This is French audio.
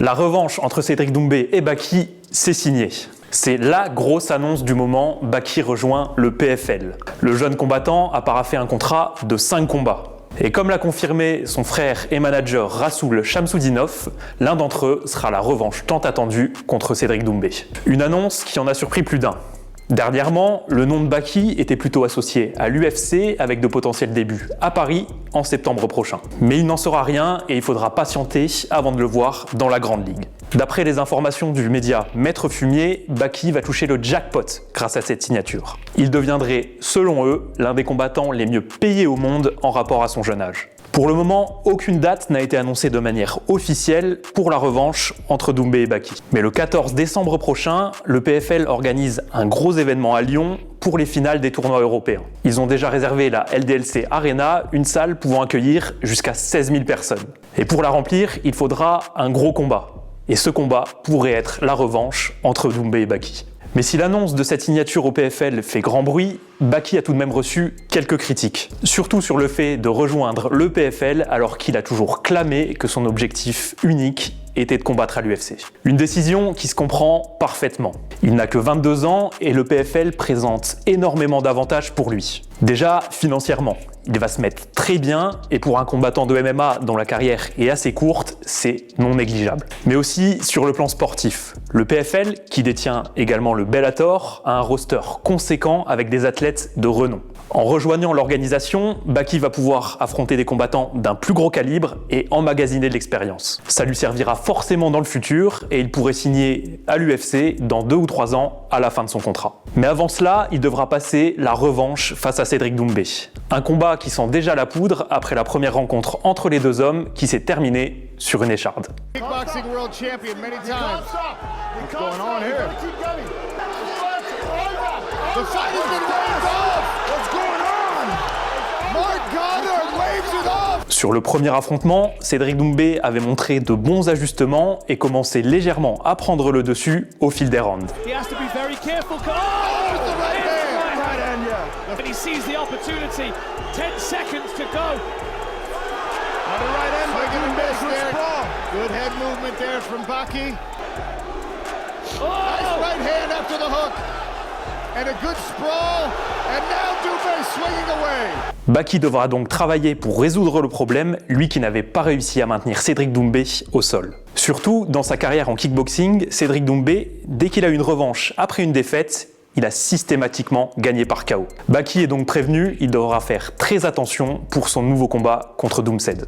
La revanche entre Cédric Doumbé et Baki, c'est signé. C'est la grosse annonce du moment, Baki rejoint le PFL. Le jeune combattant a paraphé un contrat de 5 combats. Et comme l'a confirmé son frère et manager Rassoul Chamsoudinov, l'un d'entre eux sera la revanche tant attendue contre Cédric Doumbé. Une annonce qui en a surpris plus d'un. Dernièrement, le nom de Baki était plutôt associé à l'UFC avec de potentiels débuts à Paris en septembre prochain. Mais il n'en sera rien et il faudra patienter avant de le voir dans la grande ligue. D'après les informations du média Maître Fumier, Baki va toucher le jackpot grâce à cette signature. Il deviendrait, selon eux, l'un des combattants les mieux payés au monde en rapport à son jeune âge. Pour le moment, aucune date n'a été annoncée de manière officielle pour la revanche entre Doumbé et Baki. Mais le 14 décembre prochain, le PFL organise un gros événement à Lyon pour les finales des tournois européens. Ils ont déjà réservé la LDLC Arena, une salle pouvant accueillir jusqu'à 16 000 personnes. Et pour la remplir, il faudra un gros combat. Et ce combat pourrait être la revanche entre Doumbé et Baki. Mais si l'annonce de cette signature au PFL fait grand bruit, Baki a tout de même reçu quelques critiques. Surtout sur le fait de rejoindre le PFL alors qu'il a toujours clamé que son objectif unique était de combattre à l'UFC. Une décision qui se comprend parfaitement. Il n'a que 22 ans et le PFL présente énormément d'avantages pour lui. Déjà, financièrement, il va se mettre très bien et pour un combattant de MMA dont la carrière est assez courte, c'est non négligeable. Mais aussi sur le plan sportif. Le PFL, qui détient également le Bellator, a un roster conséquent avec des athlètes de renom. En rejoignant l'organisation, Baki va pouvoir affronter des combattants d'un plus gros calibre et emmagasiner de l'expérience. Ça lui servira forcément dans le futur et il pourrait signer à l'UFC dans 2 ou 3 ans à la fin de son contrat. Mais avant cela, il devra passer la revanche face à Cédric Doumbé. Un combat qui sent déjà la poudre après la première rencontre entre les deux hommes qui s'est terminée sur une écharde. Kickboxing world champion many times. What's going on here? The fight has been waved off. What's going on? Mark Goddard waves it off. Sur le premier affrontement, Cédric Doumbé avait montré de bons ajustements et commençait légèrement à prendre le dessus au fil des rounds. He has to be very careful. Oh, with the right hand. Right hand, yeah. And he sees the opportunity. 10 seconds to go. Another right hand by Doumbé there. Good head movement there from Baki. Nice right hand after the hook. And a good sprawl. And now Doumbé swinging away. Baki devra donc travailler pour résoudre le problème, lui qui n'avait pas réussi à maintenir Cédric Doumbé au sol. Surtout, dans sa carrière en kickboxing, Cédric Doumbé, dès qu'il a eu une revanche après une défaite, il a systématiquement gagné par KO. Baki est donc prévenu, il devra faire très attention pour son nouveau combat contre Doomsed.